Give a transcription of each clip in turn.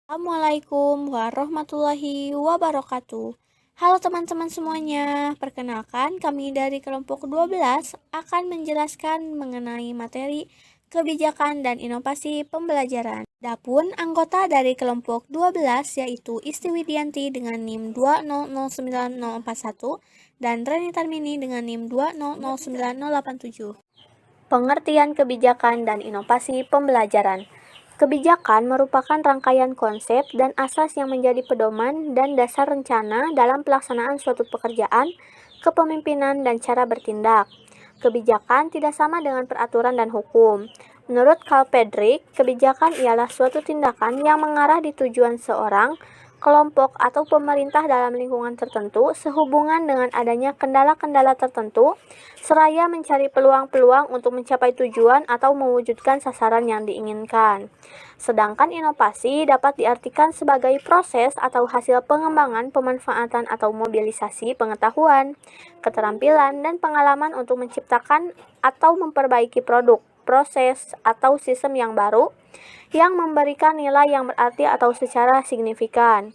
Assalamualaikum warahmatullahi wabarakatuh. Halo teman-teman semuanya, perkenalkan kami dari kelompok 12 akan menjelaskan mengenai materi kebijakan dan inovasi pembelajaran. Adapun anggota dari kelompok 12 yaitu Isti Widianti dengan NIM 2009041 dan Reni Tarmini dengan NIM 2009087. Pengertian kebijakan dan inovasi pembelajaran. Kebijakan merupakan rangkaian konsep dan asas yang menjadi pedoman dan dasar rencana dalam pelaksanaan suatu pekerjaan, kepemimpinan, dan cara bertindak. Kebijakan tidak sama dengan peraturan dan hukum. Menurut Carl Friedrich, kebijakan ialah suatu tindakan yang mengarah di tujuan seorang, kelompok, atau pemerintah dalam lingkungan tertentu sehubungan dengan adanya kendala-kendala tertentu, seraya mencari peluang-peluang untuk mencapai tujuan atau mewujudkan sasaran yang diinginkan. Sedangkan inovasi dapat diartikan sebagai proses atau hasil pengembangan, pemanfaatan, atau mobilisasi pengetahuan, keterampilan, dan pengalaman untuk menciptakan atau memperbaiki produk, proses, atau sistem yang baru yang memberikan nilai yang berarti atau secara signifikan.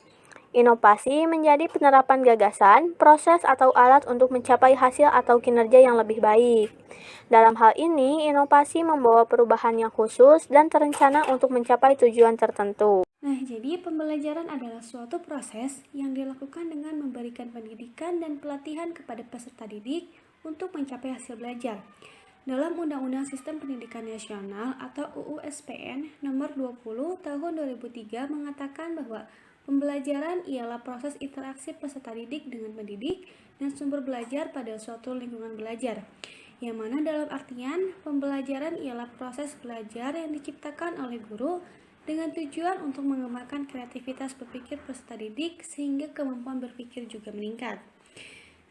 Inovasi menjadi penerapan gagasan, proses, atau alat untuk mencapai hasil atau kinerja yang lebih baik. Dalam hal ini, inovasi membawa perubahan yang khusus dan terencana untuk mencapai tujuan tertentu. Nah, jadi pembelajaran adalah suatu proses yang dilakukan dengan memberikan pendidikan dan pelatihan kepada peserta didik untuk mencapai hasil belajar. Dalam Undang-Undang Sistem Pendidikan Nasional atau UU SPN nomor 20 tahun 2003 mengatakan bahwa pembelajaran ialah proses interaksi peserta didik dengan pendidik dan sumber belajar pada suatu lingkungan belajar. Yang mana dalam artian pembelajaran ialah proses belajar yang diciptakan oleh guru dengan tujuan untuk mengembangkan kreativitas berpikir peserta didik sehingga kemampuan berpikir juga meningkat.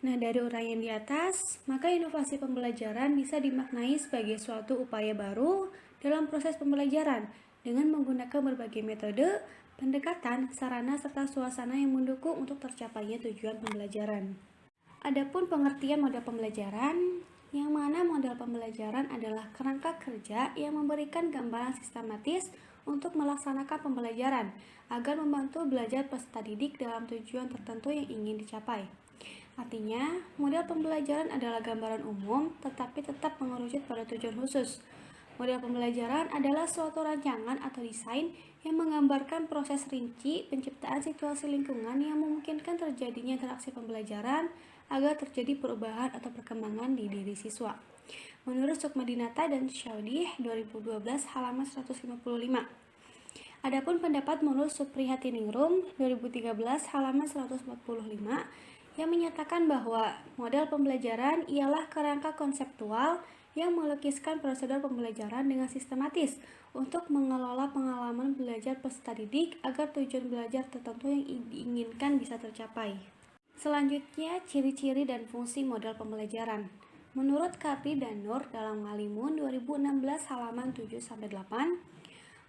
Nah, dari uraian di atas, maka inovasi pembelajaran bisa dimaknai sebagai suatu upaya baru dalam proses pembelajaran dengan menggunakan berbagai metode, pendekatan, sarana, serta suasana yang mendukung untuk tercapainya tujuan pembelajaran. Adapun pengertian model pembelajaran, yang mana model pembelajaran adalah kerangka kerja yang memberikan gambaran sistematis untuk melaksanakan pembelajaran agar membantu belajar peserta didik dalam tujuan tertentu yang ingin dicapai. Artinya, model pembelajaran adalah gambaran umum tetapi tetap mengerucut pada tujuan khusus. Model pembelajaran adalah suatu rancangan atau desain yang menggambarkan proses rinci penciptaan situasi lingkungan yang memungkinkan terjadinya interaksi pembelajaran agar terjadi perubahan atau perkembangan di diri siswa. Menurut Sukmadinata dan Syaudih 2012 halaman 155. Adapun pendapat menurut Suprihatiningrum 2013 halaman 145 yang menyatakan bahwa model pembelajaran ialah kerangka konseptual yang melukiskan prosedur pembelajaran dengan sistematis untuk mengelola pengalaman belajar peserta didik agar tujuan belajar tertentu yang diinginkan bisa tercapai. Selanjutnya, ciri-ciri dan fungsi model pembelajaran. Menurut Kardi dan Nur dalam Ngalimun 2016 halaman 7-8,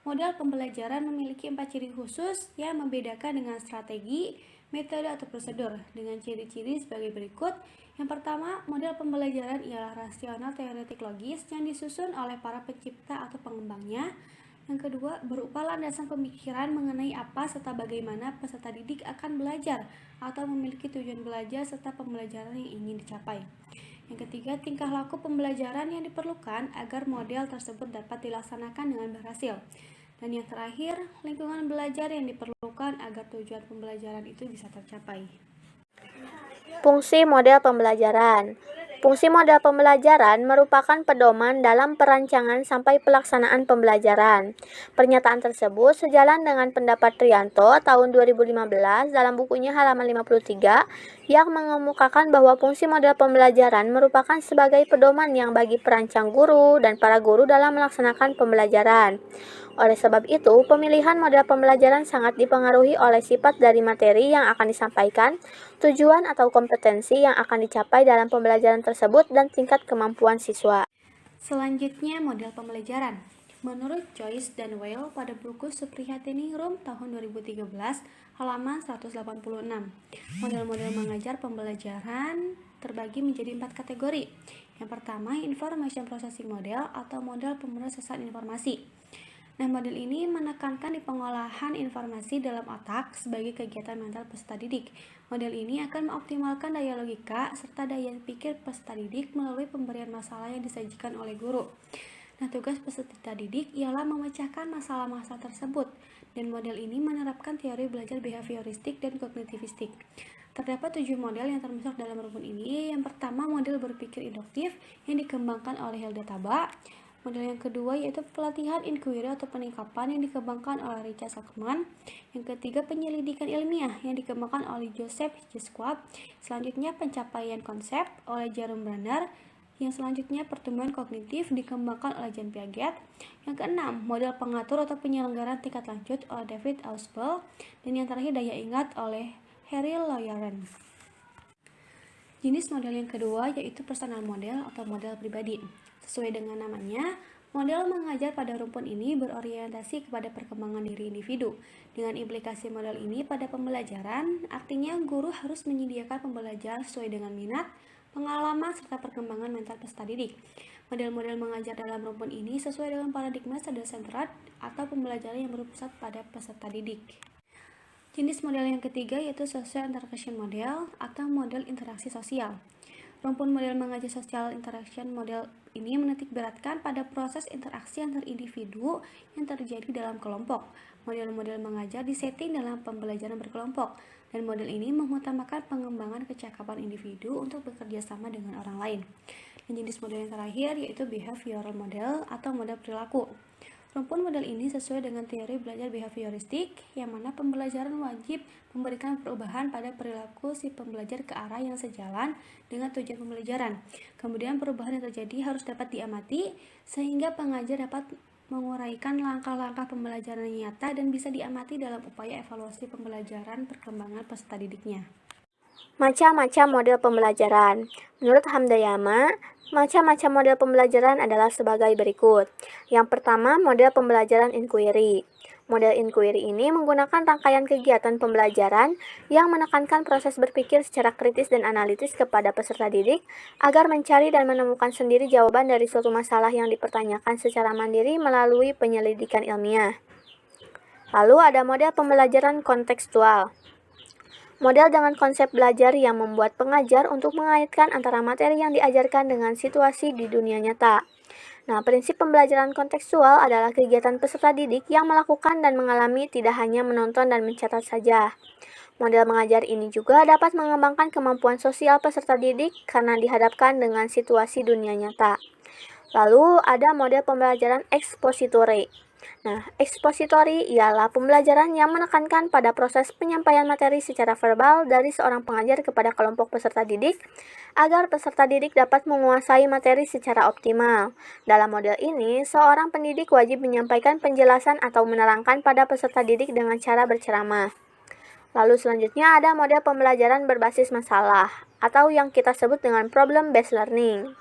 model pembelajaran memiliki 4 ciri khusus yang membedakan dengan strategi, metode atau prosedur dengan ciri-ciri sebagai berikut. Yang pertama, model pembelajaran ialah rasional teoretik logis yang disusun oleh para pencipta atau pengembangnya. Yang kedua, berupa landasan pemikiran mengenai apa serta bagaimana peserta didik akan belajar atau memiliki tujuan belajar serta pembelajaran yang ingin dicapai. Yang ketiga, tingkah laku pembelajaran yang diperlukan agar model tersebut dapat dilaksanakan dengan berhasil. Dan yang terakhir, lingkungan belajar yang diperlukan agar tujuan pembelajaran itu bisa tercapai. Fungsi model pembelajaran. Fungsi model pembelajaran merupakan pedoman dalam perancangan sampai pelaksanaan pembelajaran. Pernyataan tersebut sejalan dengan pendapat Trianto tahun 2015 dalam bukunya halaman 53 yang mengemukakan bahwa fungsi model pembelajaran merupakan sebagai pedoman yang bagi perancang guru dan para guru dalam melaksanakan pembelajaran. Oleh sebab itu, pemilihan model pembelajaran sangat dipengaruhi oleh sifat dari materi yang akan disampaikan, tujuan atau kompetensi yang akan dicapai dalam pembelajaran tersebut, dan tingkat kemampuan siswa. Selanjutnya, model pembelajaran. Menurut Joyce dan Weil pada buku Suprihatiningrum tahun 2013, halaman 186, model-model mengajar pembelajaran terbagi menjadi 4 kategori. Yang pertama, Information Processing Model atau model pemrosesan informasi. Nah, model ini menekankan di pengolahan informasi dalam otak sebagai kegiatan mental peserta didik. Model ini akan mengoptimalkan daya logika serta daya pikir peserta didik melalui pemberian masalah yang disajikan oleh guru. Nah, tugas peserta didik ialah memecahkan masalah-masalah tersebut, dan model ini menerapkan teori belajar behavioristik dan kognitivistik. Terdapat 7 model yang termasuk dalam rumpun ini. Yang pertama, model berpikir induktif yang dikembangkan oleh Hilda Taba. Model yang kedua yaitu pelatihan inquiry atau peningkapan yang dikembangkan oleh Richard Sackman. Yang ketiga, penyelidikan ilmiah yang dikembangkan oleh Joseph J. Schwab. Selanjutnya, pencapaian konsep oleh Jerome Brenner. Yang selanjutnya, pertumbuhan kognitif dikembangkan oleh Jean Piaget. Yang keenam, model pengatur atau penyelenggaraan tingkat lanjut oleh David Ausubel. Dan yang terakhir, daya ingat oleh Harry Lawrence. Jenis model yang kedua yaitu personal model atau model pribadi. Sesuai dengan namanya, model mengajar pada rumpun ini berorientasi kepada perkembangan diri individu. Dengan implikasi model ini pada pembelajaran, artinya guru harus menyediakan pembelajaran sesuai dengan minat, pengalaman, serta perkembangan mental peserta didik. Model-model mengajar dalam rumpun ini sesuai dengan paradigma student-centered atau pembelajaran yang berpusat pada peserta didik. Jenis model yang ketiga yaitu social interaction model atau model interaksi sosial. Rumpun model mengajar social interaction model ini menitikberatkan pada proses interaksi antar individu yang terjadi dalam kelompok. Model-model mengajar disetting dalam pembelajaran berkelompok, dan model ini mengutamakan pengembangan kecakapan individu untuk bekerja sama dengan orang lain. Dan jenis model yang terakhir yaitu behavioral model atau model perilaku. Rumpun model ini sesuai dengan teori belajar behavioristik, yang mana pembelajaran wajib memberikan perubahan pada perilaku si pembelajar ke arah yang sejalan dengan tujuan pembelajaran. Kemudian perubahan yang terjadi harus dapat diamati, sehingga pengajar dapat menguraikan langkah-langkah pembelajaran yang nyata dan bisa diamati dalam upaya evaluasi pembelajaran perkembangan peserta didiknya. Macam-macam model pembelajaran. Menurut Hamdayama, macam-macam model pembelajaran adalah sebagai berikut. Yang pertama, model pembelajaran inquiry. Model inquiry ini menggunakan rangkaian kegiatan pembelajaran yang menekankan proses berpikir secara kritis dan analitis kepada peserta didik agar mencari dan menemukan sendiri jawaban dari suatu masalah yang dipertanyakan secara mandiri melalui penyelidikan ilmiah. Lalu ada model pembelajaran kontekstual. Model dengan konsep belajar yang membuat pengajar untuk mengaitkan antara materi yang diajarkan dengan situasi di dunia nyata. Nah, prinsip pembelajaran kontekstual adalah kegiatan peserta didik yang melakukan dan mengalami, tidak hanya menonton dan mencatat saja. Model mengajar ini juga dapat mengembangkan kemampuan sosial peserta didik karena dihadapkan dengan situasi dunia nyata. Lalu ada model pembelajaran expository. Nah, expository ialah pembelajaran yang menekankan pada proses penyampaian materi secara verbal dari seorang pengajar kepada kelompok peserta didik agar peserta didik dapat menguasai materi secara optimal. Dalam model ini, seorang pendidik wajib menyampaikan penjelasan atau menerangkan pada peserta didik dengan cara berceramah. Lalu selanjutnya ada model pembelajaran berbasis masalah atau yang kita sebut dengan problem based learning.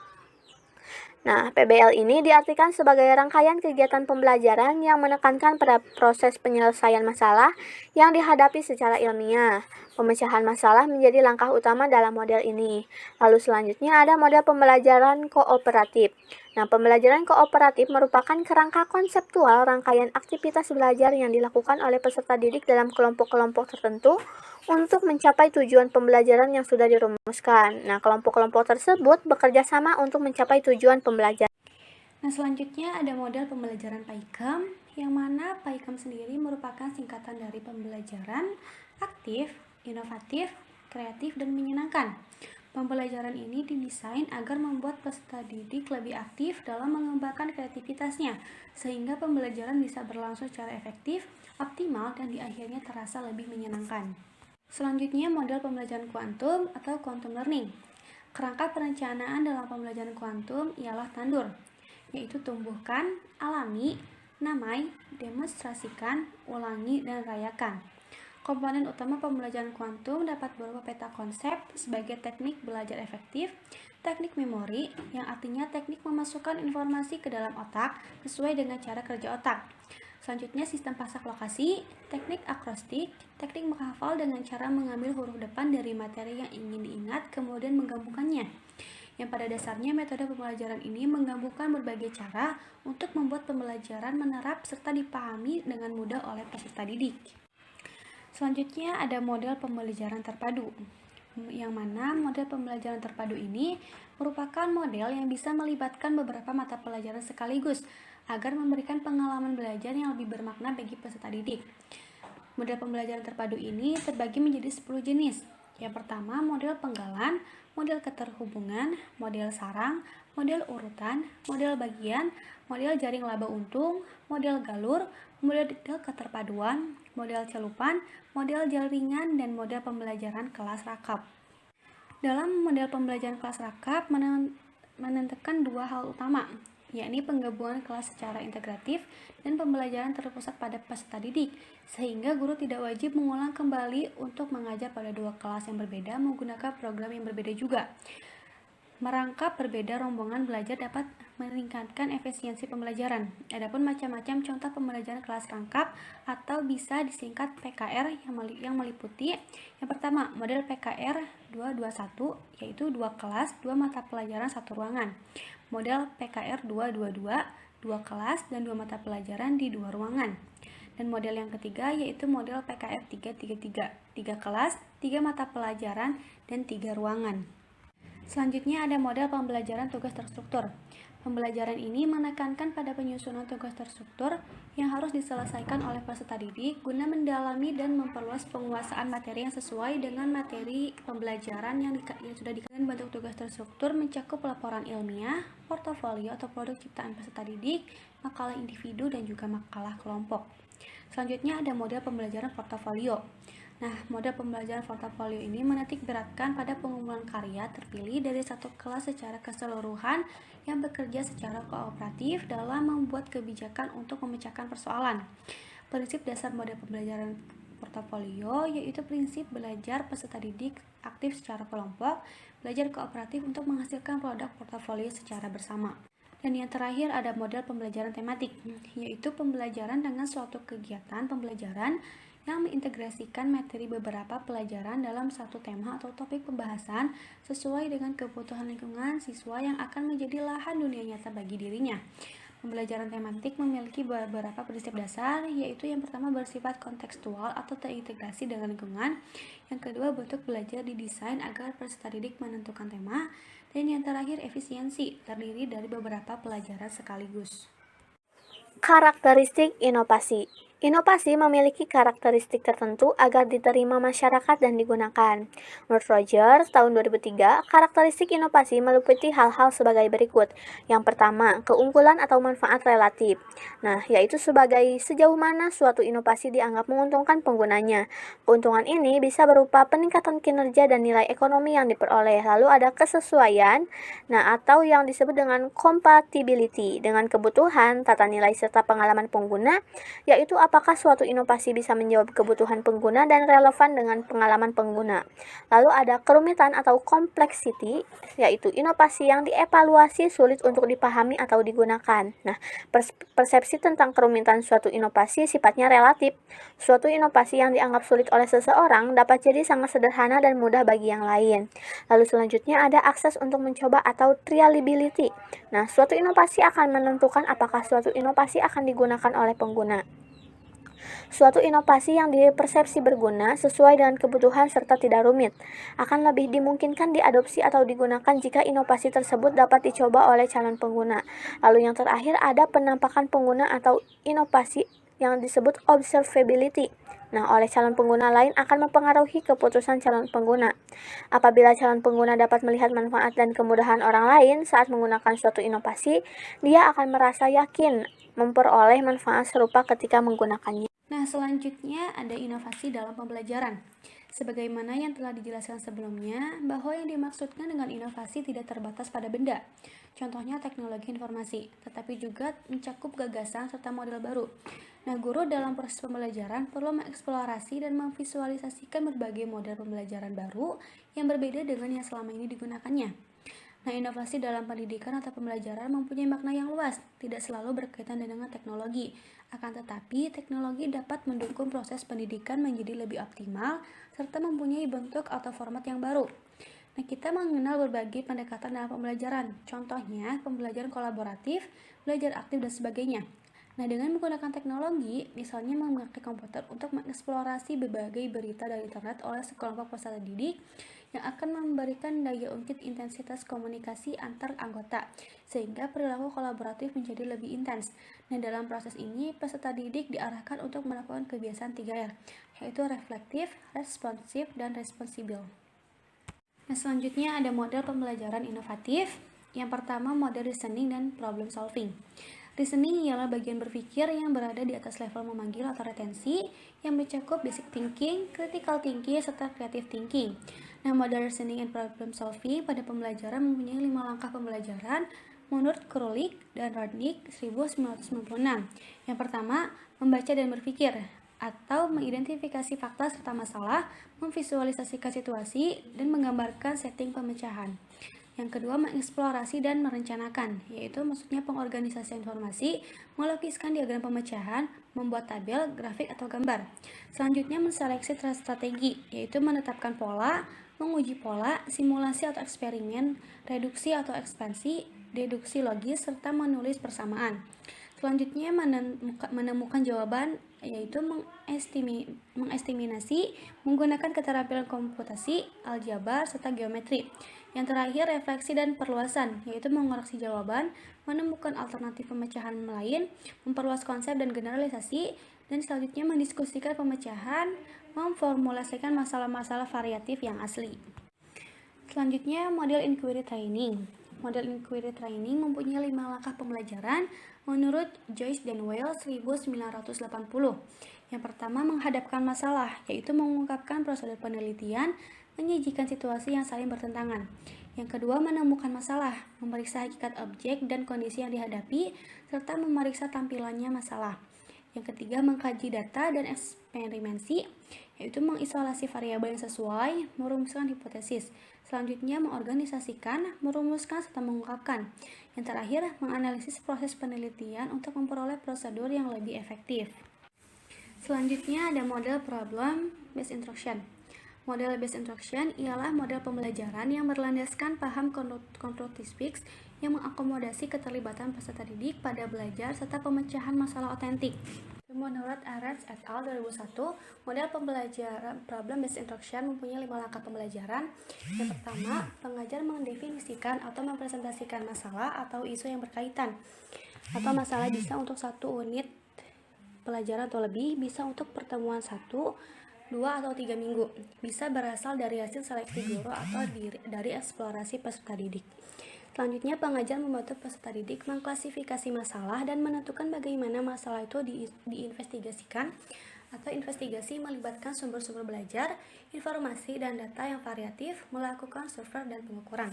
Nah, PBL ini diartikan sebagai rangkaian kegiatan pembelajaran yang menekankan pada proses penyelesaian masalah yang dihadapi secara ilmiah. Pemecahan masalah menjadi langkah utama dalam model ini. Lalu selanjutnya ada model pembelajaran kooperatif. Nah, pembelajaran kooperatif merupakan kerangka konseptual rangkaian aktivitas belajar yang dilakukan oleh peserta didik dalam kelompok-kelompok tertentu untuk mencapai tujuan pembelajaran yang sudah dirumuskan. Nah, kelompok-kelompok tersebut bekerja sama untuk mencapai tujuan pembelajaran. Nah, selanjutnya ada model pembelajaran PAIKM, yang mana PAIKM sendiri merupakan singkatan dari pembelajaran aktif, inovatif, kreatif, dan menyenangkan. Pembelajaran ini didesain agar membuat peserta didik lebih aktif dalam mengembangkan kreativitasnya, sehingga pembelajaran bisa berlangsung secara efektif, optimal, dan di akhirnya terasa lebih menyenangkan. Selanjutnya, model pembelajaran kuantum atau quantum learning. Kerangka perencanaan dalam pembelajaran kuantum ialah tandur, yaitu tumbuhkan, alami, namai, demonstrasikan, ulangi, dan rayakan. Komponen utama pembelajaran kuantum dapat berupa peta konsep sebagai teknik belajar efektif, teknik memori, yang artinya teknik memasukkan informasi ke dalam otak sesuai dengan cara kerja otak. Selanjutnya, sistem pasak lokasi, teknik akrostik, teknik menghafal dengan cara mengambil huruf depan dari materi yang ingin diingat, kemudian menggabungkannya. yang pada dasarnya metode pembelajaran ini menggabungkan berbagai cara untuk membuat pembelajaran menerap serta dipahami dengan mudah oleh peserta didik. Selanjutnya ada model pembelajaran terpadu, yang mana model pembelajaran terpadu ini merupakan model yang bisa melibatkan beberapa mata pelajaran sekaligus agar memberikan pengalaman belajar yang lebih bermakna bagi peserta didik. Model pembelajaran terpadu ini terbagi menjadi 10 jenis. Yang pertama, model penggalan, model keterhubungan, model sarang, model urutan, model bagian, model jaring laba untung, model galur, model keterpaduan, model celupan, model jaringan, dan model pembelajaran kelas rakap. Dalam model pembelajaran kelas rakap menentukan dua hal utama, yakni penggabungan kelas secara integratif dan pembelajaran terpusat pada peserta didik, sehingga guru tidak wajib mengulang kembali untuk mengajar pada dua kelas yang berbeda menggunakan program yang berbeda juga. Merangkap berbeda rombongan belajar dapat meningkatkan efisiensi pembelajaran. Adapun macam-macam contoh pembelajaran kelas rangkap atau bisa disingkat PKR yang meliputi yang pertama, model PKR 221 yaitu 2 kelas, 2 mata pelajaran, 1 ruangan. Model PKR 222, 2 kelas dan 2 mata pelajaran di 2 ruangan. Dan model yang ketiga yaitu model PKR 333, 3 kelas, 3 mata pelajaran dan 3 ruangan. Selanjutnya ada model pembelajaran tugas terstruktur. Pembelajaran ini menekankan pada penyusunan tugas terstruktur yang harus diselesaikan oleh peserta didik guna mendalami dan memperluas penguasaan materi yang sesuai dengan materi pembelajaran yang sudah dikaitkan. Bentuk tugas terstruktur mencakup laporan ilmiah, portofolio atau produk ciptaan peserta didik, makalah individu, dan juga makalah kelompok. Selanjutnya ada model pembelajaran portofolio. Nah, model pembelajaran portofolio ini menitik beratkan pada pengumpulan karya terpilih dari satu kelas secara keseluruhan yang bekerja secara kooperatif dalam membuat kebijakan untuk memecahkan persoalan. Prinsip dasar model pembelajaran portofolio yaitu prinsip belajar peserta didik aktif secara kelompok, belajar kooperatif untuk menghasilkan produk portofolio secara bersama. Dan yang terakhir ada model pembelajaran tematik, yaitu pembelajaran dengan suatu kegiatan pembelajaran yang mengintegrasikan materi beberapa pelajaran dalam satu tema atau topik pembahasan sesuai dengan kebutuhan lingkungan siswa yang akan menjadi lahan dunia nyata bagi dirinya. Pembelajaran tematik memiliki beberapa prinsip dasar, yaitu yang pertama bersifat kontekstual atau terintegrasi dengan lingkungan, yang kedua bentuk belajar didesain agar peserta didik menentukan tema, dan yang terakhir efisiensi, terdiri dari beberapa pelajaran sekaligus. Karakteristik inovasi. Inovasi memiliki karakteristik tertentu agar diterima masyarakat dan digunakan. Menurut Rogers, tahun 2003, karakteristik inovasi meliputi hal-hal sebagai berikut. Yang pertama, keunggulan atau manfaat relatif. Nah, yaitu sebagai sejauh mana suatu inovasi dianggap menguntungkan penggunanya. Keuntungan ini bisa berupa peningkatan kinerja dan nilai ekonomi yang diperoleh. Lalu ada kesesuaian, atau yang disebut dengan compatibility dengan kebutuhan, tata nilai serta pengalaman pengguna, yaitu apakah suatu inovasi bisa menjawab kebutuhan pengguna dan relevan dengan pengalaman pengguna. Lalu ada kerumitan atau complexity, yaitu inovasi yang dievaluasi sulit untuk dipahami atau digunakan. Nah, persepsi tentang kerumitan suatu inovasi sifatnya relatif. Suatu inovasi yang dianggap sulit oleh seseorang dapat jadi sangat sederhana dan mudah bagi yang lain. Lalu selanjutnya ada akses untuk mencoba atau trialability. Nah, suatu inovasi akan menentukan apakah suatu inovasi akan digunakan oleh pengguna. Suatu inovasi yang dipersepsi berguna sesuai dengan kebutuhan serta tidak rumit akan lebih dimungkinkan diadopsi atau digunakan jika inovasi tersebut dapat dicoba oleh calon pengguna. Lalu yang terakhir ada penampakan pengguna atau inovasi yang disebut observability. Nah, oleh calon pengguna lain akan mempengaruhi keputusan calon pengguna. Apabila calon pengguna dapat melihat manfaat dan kemudahan orang lain saat menggunakan suatu inovasi, dia akan merasa yakin memperoleh manfaat serupa ketika menggunakannya. Nah, selanjutnya ada inovasi dalam pembelajaran. Sebagaimana yang telah dijelaskan sebelumnya, bahwa yang dimaksudkan dengan inovasi tidak terbatas pada benda, contohnya teknologi informasi, tetapi juga mencakup gagasan serta model baru. Nah, guru dalam proses pembelajaran perlu mengeksplorasi dan memvisualisasikan berbagai model pembelajaran baru yang berbeda dengan yang selama ini digunakannya. Nah, inovasi dalam pendidikan atau pembelajaran mempunyai makna yang luas, tidak selalu berkaitan dengan teknologi. Akan tetapi, teknologi dapat mendukung proses pendidikan menjadi lebih optimal, serta mempunyai bentuk atau format yang baru. Nah, kita mengenal berbagai pendekatan dalam pembelajaran. Contohnya, pembelajaran kolaboratif, belajar aktif, dan sebagainya. Nah, dengan menggunakan teknologi, misalnya memakai komputer untuk mengeksplorasi berbagai berita dari internet oleh sekelompok peserta didik yang akan memberikan daya ungkit intensitas komunikasi antar anggota, sehingga perilaku kolaboratif menjadi lebih intens. Nah, dalam proses ini, peserta didik diarahkan untuk melakukan kebiasaan 3R, yaitu reflektif, responsif, dan responsible. Nah, selanjutnya ada model pembelajaran inovatif. Yang pertama, model reasoning dan problem solving. Reasoning ialah bagian berpikir yang berada di atas level memanggil atau retensi yang mencakup basic thinking, critical thinking, serta creative thinking. Nah, model reasoning and problem solving pada pembelajaran mempunyai 5 langkah pembelajaran menurut Krulik dan Rodnik 1996. Yang pertama, membaca dan berpikir atau mengidentifikasi fakta serta masalah, memvisualisasikan situasi, dan menggambarkan setting pemecahan. Yang kedua, mengeksplorasi dan merencanakan, yaitu maksudnya pengorganisasian informasi, melukiskan diagram pemecahan, membuat tabel, grafik, atau gambar. Selanjutnya, menseleksi strategi, yaitu menetapkan pola, menguji pola, simulasi atau eksperimen, reduksi atau ekspansi, deduksi logis, serta menulis persamaan. Selanjutnya, menemukan jawaban, yaitu mengestimasi menggunakan keterampilan komputasi, aljabar, serta geometri. Yang terakhir, refleksi dan perluasan, yaitu mengoreksi jawaban, menemukan alternatif pemecahan lain, memperluas konsep dan generalisasi, dan selanjutnya mendiskusikan pemecahan, memformulasikan masalah-masalah variatif yang asli. Selanjutnya, model inquiry training. Model inquiry training mempunyai 5 langkah pembelajaran menurut Joyce dan Weil 1980. Yang pertama, menghadapkan masalah, yaitu mengungkapkan prosedur penelitian, menyajikan situasi yang saling bertentangan. Yang kedua, menemukan masalah, memeriksa hakikat objek dan kondisi yang dihadapi, serta memeriksa tampilannya masalah. Yang ketiga, mengkaji data dan eksperimensi, yaitu mengisolasi variabel yang sesuai, merumuskan hipotesis. Selanjutnya, mengorganisasikan, merumuskan, serta mengungkapkan. Yang terakhir, menganalisis proses penelitian untuk memperoleh prosedur yang lebih efektif. Selanjutnya ada model problem based instruction. Model based instruction ialah model pembelajaran yang berlandaskan paham constructivist yang mengakomodasi keterlibatan peserta didik pada belajar serta pemecahan masalah otentik. Menurut Arends et al. 2001, model pembelajaran problem based instruction mempunyai 5 langkah pembelajaran. Yang pertama, pengajar mendefinisikan atau mempresentasikan masalah atau isu yang berkaitan. Atau masalah bisa untuk 1 unit pelajaran atau lebih, bisa untuk pertemuan 1, 2 atau 3 minggu. Bisa berasal dari hasil seleksi guru atau dari eksplorasi peserta didik. Selanjutnya, pengajar membantu peserta didik mengklasifikasi masalah dan menentukan bagaimana masalah itu diinvestigasikan atau investigasi melibatkan sumber-sumber belajar, informasi, dan data yang variatif, melakukan survei dan pengukuran.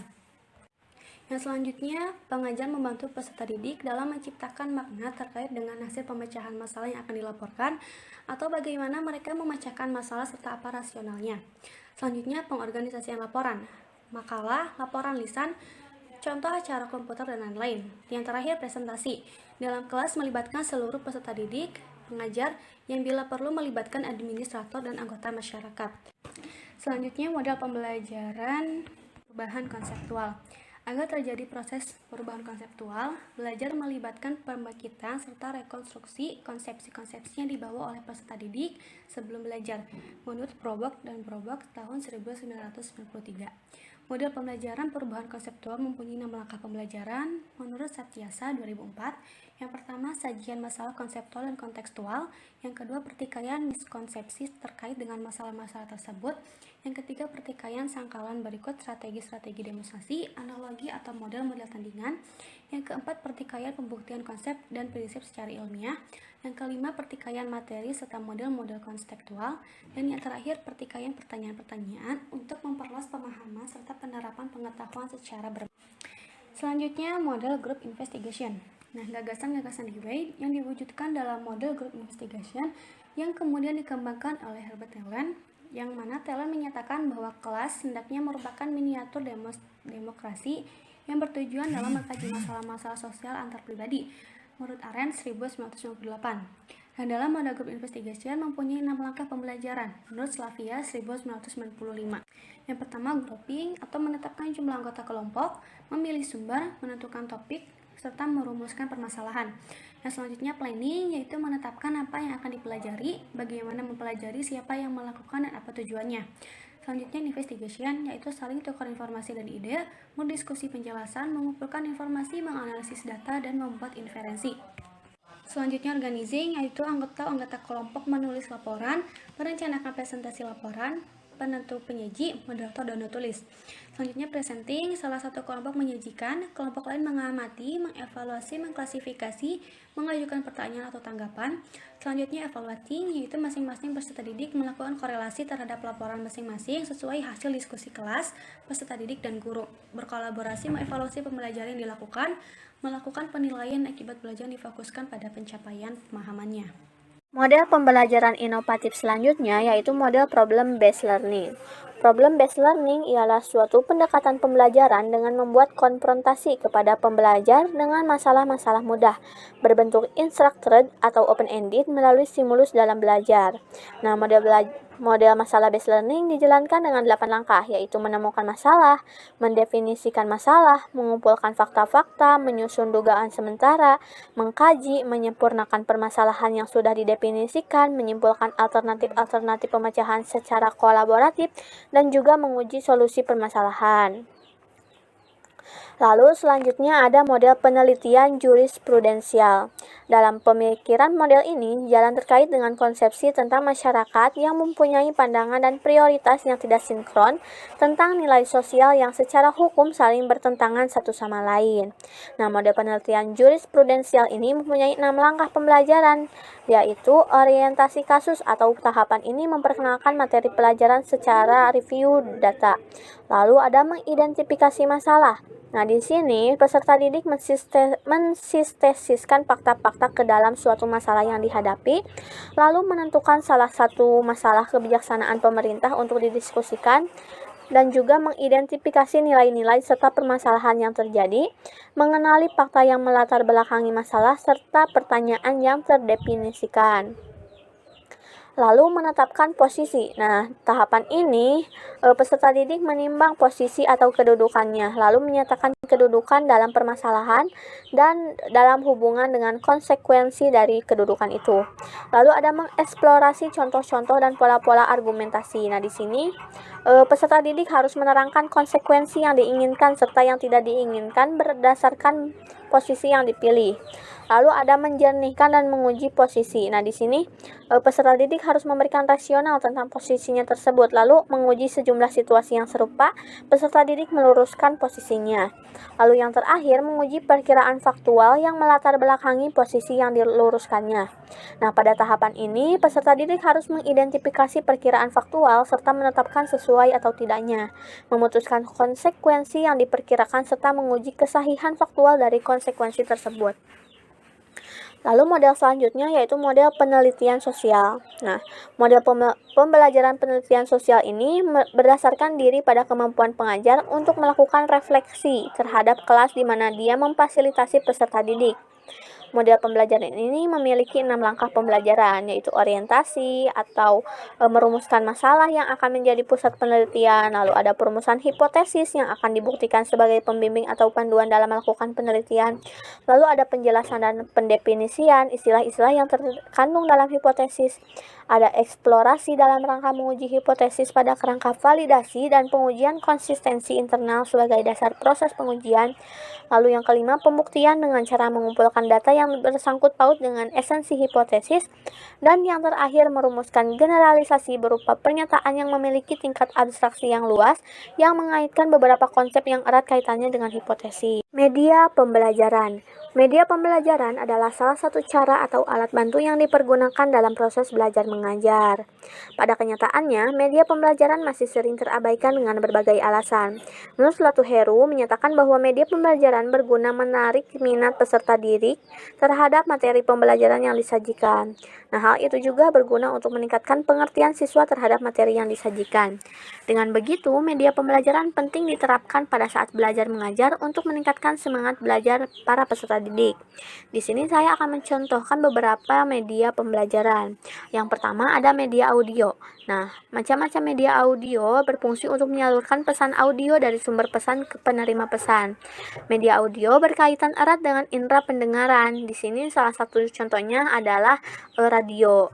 Yang selanjutnya, pengajar membantu peserta didik dalam menciptakan makna terkait dengan hasil pemecahan masalah yang akan dilaporkan atau bagaimana mereka memecahkan masalah serta apa rasionalnya. Selanjutnya, pengorganisasian laporan, makalah, laporan lisan, contoh acara komputer, dan lain-lain. Yang terakhir, presentasi. Dalam kelas melibatkan seluruh peserta didik, pengajar, yang bila perlu melibatkan administrator dan anggota masyarakat. Selanjutnya, model pembelajaran perubahan konseptual. Agar terjadi proses perubahan konseptual, belajar melibatkan pembangkitan serta rekonstruksi konsepsi-konsepsi yang dibawa oleh peserta didik sebelum belajar, menurut Probok dan Probok tahun 1993. Model pembelajaran perubahan konseptual mempunyai 6 langkah pembelajaran menurut Satyasa 2004. Yang pertama, sajian masalah konseptual dan kontekstual. Yang kedua, pertikaian miskonsepsi terkait dengan masalah-masalah tersebut. Yang ketiga, pertikaian sangkalan berikut strategi-strategi demonstrasi, analogi atau model-model tandingan. Yang keempat, pertikaian pembuktian konsep dan prinsip secara ilmiah. Yang kelima, pertikaian materi serta model-model konseptual. Dan yang terakhir, pertikaian pertanyaan-pertanyaan untuk memperluas pemahaman serta penerapan pengetahuan secara Selanjutnya, model group investigation. Nah, gagasan-gagasan Dewey yang diwujudkan dalam model group investigation yang kemudian dikembangkan oleh Herbert Telen, yang mana Telen menyatakan bahwa kelas hendaknya merupakan miniatur demokrasi yang bertujuan dalam mengkaji masalah-masalah sosial antar pribadi, menurut Arends 1998. Nah, dalam model group investigation mempunyai 6 langkah pembelajaran menurut Slavia 1995. Yang pertama, grouping atau menetapkan jumlah anggota kelompok, memilih sumber, menentukan topik, serta merumuskan permasalahan. Yang selanjutnya, planning, yaitu menetapkan apa yang akan dipelajari, bagaimana mempelajari, siapa yang melakukan, dan apa tujuannya. Selanjutnya, investigation, yaitu saling tukar informasi dan ide, berdiskusi penjelasan, mengumpulkan informasi, menganalisis data, dan membuat inferensi. Selanjutnya, organizing, yaitu anggota kelompok menulis laporan, merencanakan presentasi laporan, penentu penyaji, moderator, dan tulis. Selanjutnya, presenting, salah satu kelompok menyajikan, kelompok lain mengamati, mengevaluasi, mengklasifikasi, mengajukan pertanyaan atau tanggapan. Selanjutnya, evaluating, yaitu masing-masing peserta didik melakukan korelasi terhadap laporan masing-masing sesuai hasil diskusi kelas, peserta didik, dan guru. Berkolaborasi mengevaluasi pembelajaran yang dilakukan, melakukan penilaian akibat belajar difokuskan pada pencapaian pemahamannya. Model pembelajaran inovatif selanjutnya yaitu model problem-based learning. Problem-based learning ialah suatu pendekatan pembelajaran dengan membuat konfrontasi kepada pembelajar dengan masalah-masalah mudah, berbentuk instructed atau open-ended melalui stimulus dalam belajar. Nah, model masalah-based learning dijalankan dengan 8 langkah, yaitu menemukan masalah, mendefinisikan masalah, mengumpulkan fakta-fakta, menyusun dugaan sementara, mengkaji, menyempurnakan permasalahan yang sudah didefinisikan, menyimpulkan alternatif-alternatif pemecahan secara kolaboratif, dan juga menguji solusi permasalahan. Lalu selanjutnya ada model penelitian jurisprudensial. Dalam pemikiran model ini, jalan terkait dengan konsepsi tentang masyarakat yang mempunyai pandangan dan prioritas yang tidak sinkron tentang nilai sosial yang secara hukum saling bertentangan satu sama lain. Nah, model penelitian jurisprudensial ini mempunyai 6 langkah pembelajaran, yaitu orientasi kasus atau tahapan ini memperkenalkan materi pelajaran secara review data. Lalu ada mengidentifikasi masalah. Nah, di sini peserta didik mensintesiskan fakta-fakta ke dalam suatu masalah yang dihadapi, lalu menentukan salah satu masalah kebijaksanaan pemerintah untuk didiskusikan, dan juga mengidentifikasi nilai-nilai serta permasalahan yang terjadi, mengenali fakta yang melatar belakangi masalah, serta pertanyaan yang terdefinisikan. Lalu menetapkan posisi. Nah, tahapan ini peserta didik menimbang posisi atau kedudukannya, lalu menyatakan kedudukan dalam permasalahan dan dalam hubungan dengan konsekuensi dari kedudukan itu. Lalu ada mengeksplorasi contoh-contoh dan pola-pola argumentasi. Nah, di sini peserta didik harus menerangkan konsekuensi yang diinginkan serta yang tidak diinginkan berdasarkan posisi yang dipilih. Lalu ada menjernihkan dan menguji posisi. Nah, di sini peserta didik harus memberikan rasional tentang posisinya tersebut, lalu menguji sejumlah situasi yang serupa, peserta didik meluruskan posisinya. Lalu yang terakhir, menguji perkiraan faktual yang melatar belakangi posisi yang diluruskannya. Nah, pada tahapan ini, peserta didik harus mengidentifikasi perkiraan faktual serta menetapkan sesuai atau tidaknya, memutuskan konsekuensi yang diperkirakan serta menguji kesahihan faktual dari konsekuensi tersebut. Lalu model selanjutnya yaitu model penelitian sosial. Nah, model pembelajaran penelitian sosial ini berdasarkan diri pada kemampuan pengajar untuk melakukan refleksi terhadap kelas di mana dia memfasilitasi peserta didik. Model pembelajaran ini memiliki 6 langkah pembelajaran, yaitu orientasi atau merumuskan masalah yang akan menjadi pusat penelitian, lalu ada perumusan hipotesis yang akan dibuktikan sebagai pembimbing atau panduan dalam melakukan penelitian, lalu ada penjelasan dan pendefinisian istilah-istilah yang terkandung dalam hipotesis, ada eksplorasi dalam rangka menguji hipotesis pada kerangka validasi dan pengujian konsistensi internal sebagai dasar proses pengujian. Lalu yang kelima, pembuktian dengan cara mengumpulkan data yang bersangkut paut dengan esensi hipotesis. Dan yang terakhir, merumuskan generalisasi berupa pernyataan yang memiliki tingkat abstraksi yang luas yang mengaitkan beberapa konsep yang erat kaitannya dengan hipotesis. Media pembelajaran. Media pembelajaran adalah salah satu cara atau alat bantu yang dipergunakan dalam proses belajar mengajar. Pada kenyataannya, media pembelajaran masih sering terabaikan dengan berbagai alasan. Menurut Latu Heru menyatakan bahwa media pembelajaran berguna menarik minat peserta didik terhadap materi pembelajaran yang disajikan. Nah, hal itu juga berguna untuk meningkatkan pengertian siswa terhadap materi yang disajikan. Dengan begitu, media pembelajaran penting diterapkan pada saat belajar mengajar untuk meningkatkan semangat belajar para peserta peserta didik. Di sini saya akan mencontohkan beberapa media pembelajaran. Yang pertama ada media audio. Nah, macam-macam media audio berfungsi untuk menyalurkan pesan audio dari sumber pesan ke penerima pesan. Media audio berkaitan erat dengan indera pendengaran. Di sini salah satu contohnya adalah radio.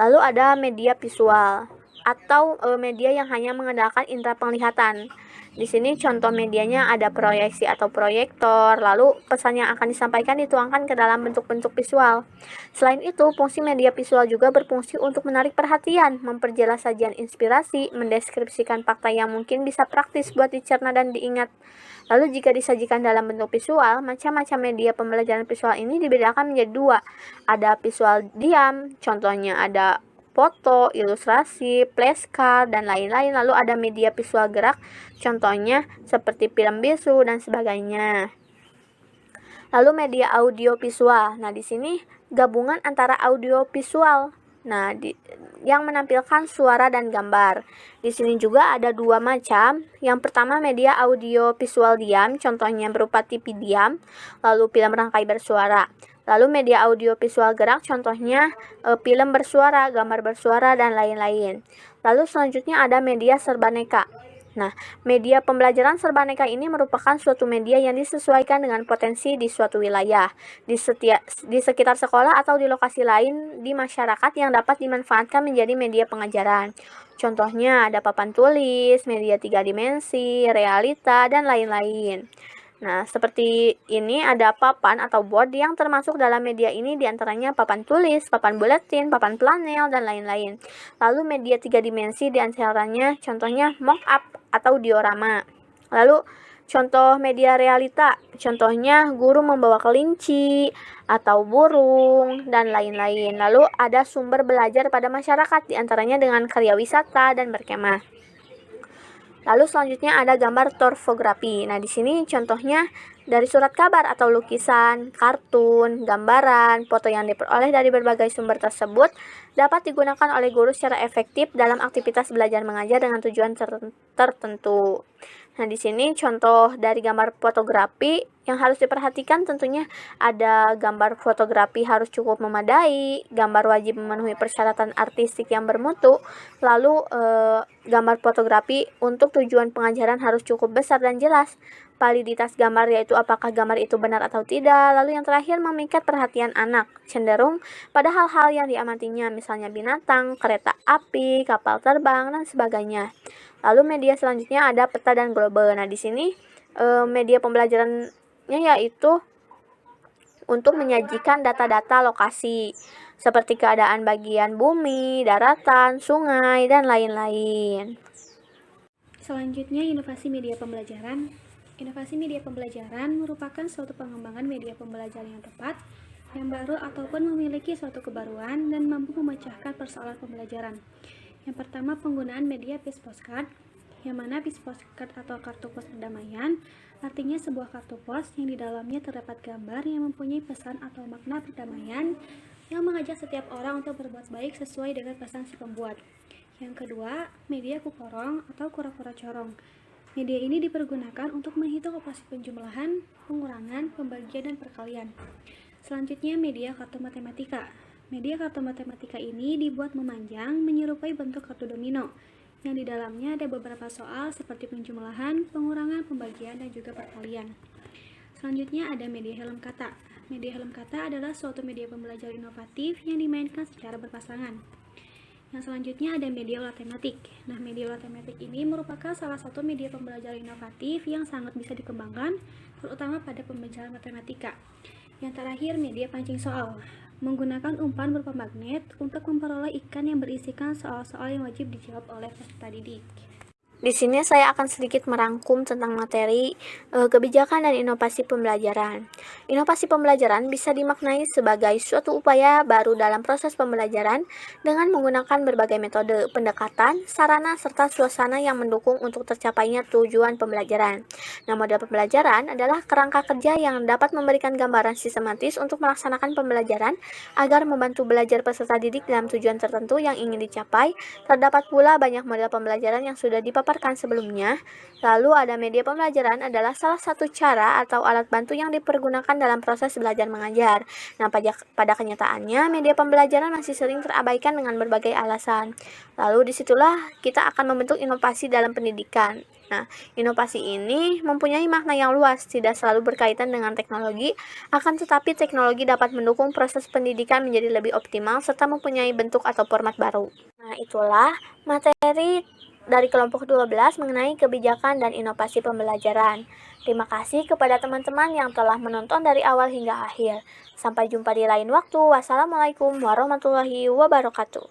Lalu ada media visual atau media yang hanya mengandalkan indera penglihatan. Di sini contoh medianya ada proyeksi atau proyektor, lalu pesan yang akan disampaikan dituangkan ke dalam bentuk-bentuk visual. Selain itu, fungsi media visual juga berfungsi untuk menarik perhatian, memperjelas sajian inspirasi, mendeskripsikan fakta yang mungkin bisa praktis buat dicerna dan diingat. Lalu jika disajikan dalam bentuk visual, macam-macam media pembelajaran visual ini dibedakan menjadi dua. Ada visual diam, contohnya ada foto, ilustrasi, flashcard, dan lain-lain. Lalu ada media visual gerak, contohnya seperti film bisu dan sebagainya. Lalu media audio visual. Nah, di sini gabungan antara audio visual. Nah, yang menampilkan suara dan gambar. Di sini juga ada dua macam. Yang pertama media audio visual diam, contohnya berupa TV diam, lalu film rangkai bersuara. Lalu media audio visual gerak, contohnya film bersuara, gambar bersuara, dan lain-lain. Lalu selanjutnya ada media serbaneka. Nah, media pembelajaran serbaneka ini merupakan suatu media yang disesuaikan dengan potensi di suatu wilayah, di sekitar sekolah atau di lokasi lain di masyarakat yang dapat dimanfaatkan menjadi media pengajaran. Contohnya ada papan tulis, media 3 dimensi, realita, dan lain-lain. Nah, seperti ini ada papan atau board yang termasuk dalam media ini diantaranya papan tulis, papan buletin, papan planel, dan lain-lain. Lalu media 3 dimensi diantaranya contohnya mock-up atau diorama. Lalu contoh media realita, contohnya guru membawa kelinci atau burung, dan lain-lain. Lalu ada sumber belajar pada masyarakat diantaranya dengan karya wisata dan berkemah. Lalu selanjutnya ada gambar topografi. Nah, di sini contohnya dari surat kabar atau lukisan, kartun, gambaran, foto yang diperoleh dari berbagai sumber tersebut dapat digunakan oleh guru secara efektif dalam aktivitas belajar mengajar dengan tujuan tertentu. Nah, di sini contoh dari gambar fotografi yang harus diperhatikan tentunya ada gambar fotografi harus cukup memadai, gambar wajib memenuhi persyaratan artistik yang bermutu, lalu gambar fotografi untuk tujuan pengajaran harus cukup besar dan jelas. Validitas gambar yaitu apakah gambar itu benar atau tidak. Lalu yang terakhir memikat perhatian anak, cenderung pada hal-hal yang diamatinya, misalnya binatang, kereta api, kapal terbang, dan sebagainya. Lalu media selanjutnya ada peta dan globe. Nah, di sini media pembelajarannya yaitu untuk menyajikan data-data lokasi seperti keadaan bagian bumi, daratan, sungai, dan lain-lain. Selanjutnya, inovasi media pembelajaran. Inovasi media pembelajaran merupakan suatu pengembangan media pembelajaran yang tepat, yang baru ataupun memiliki suatu kebaruan dan mampu memecahkan persoalan pembelajaran. Yang pertama, penggunaan media Peace Postcard, yang mana Peace Postcard atau kartu pos perdamaian artinya sebuah kartu pos yang di dalamnya terdapat gambar yang mempunyai pesan atau makna perdamaian yang mengajak setiap orang untuk berbuat baik sesuai dengan pesan si pembuat. Yang kedua, media kukorong atau kura-kura corong. Media ini dipergunakan untuk menghitung operasi penjumlahan, pengurangan, pembagian, dan perkalian. Selanjutnya, media kartu matematika. Media kartu matematika ini dibuat memanjang menyerupai bentuk kartu domino, yang di dalamnya ada beberapa soal seperti penjumlahan, pengurangan, pembagian, dan juga perkalian. Selanjutnya ada media helm kata. Media helm kata adalah suatu media pembelajaran inovatif yang dimainkan secara berpasangan. Yang selanjutnya ada media olah tematik. Nah, media olah tematik ini merupakan salah satu media pembelajaran inovatif yang sangat bisa dikembangkan, terutama pada pembelajaran matematika. Yang terakhir, media pancing soal. Menggunakan umpan berupa magnet untuk memperoleh ikan yang berisikan soal-soal yang wajib dijawab oleh peserta didik. Di sini saya akan sedikit merangkum tentang materi kebijakan dan inovasi pembelajaran. Inovasi pembelajaran bisa dimaknai sebagai suatu upaya baru dalam proses pembelajaran dengan menggunakan berbagai metode pendekatan, sarana, serta suasana yang mendukung untuk tercapainya tujuan pembelajaran. Nah, model pembelajaran adalah kerangka kerja yang dapat memberikan gambaran sistematis untuk melaksanakan pembelajaran agar membantu belajar peserta didik dalam tujuan tertentu yang ingin dicapai. Terdapat pula banyak model pembelajaran yang sudah dipaparkan paparkan sebelumnya. Lalu ada media pembelajaran adalah salah satu cara atau alat bantu yang dipergunakan dalam proses belajar mengajar. Nah, pada kenyataannya media pembelajaran masih sering terabaikan dengan berbagai alasan. Lalu disitulah kita akan membentuk inovasi dalam pendidikan. Nah, inovasi ini mempunyai makna yang luas, tidak selalu berkaitan dengan teknologi, akan tetapi teknologi dapat mendukung proses pendidikan menjadi lebih optimal serta mempunyai bentuk atau format baru. Nah, itulah materi dari kelompok 12 mengenai kebijakan dan inovasi pembelajaran. Terima kasih kepada teman-teman yang telah menonton dari awal hingga akhir. Sampai jumpa di lain waktu. Wassalamualaikum warahmatullahi wabarakatuh.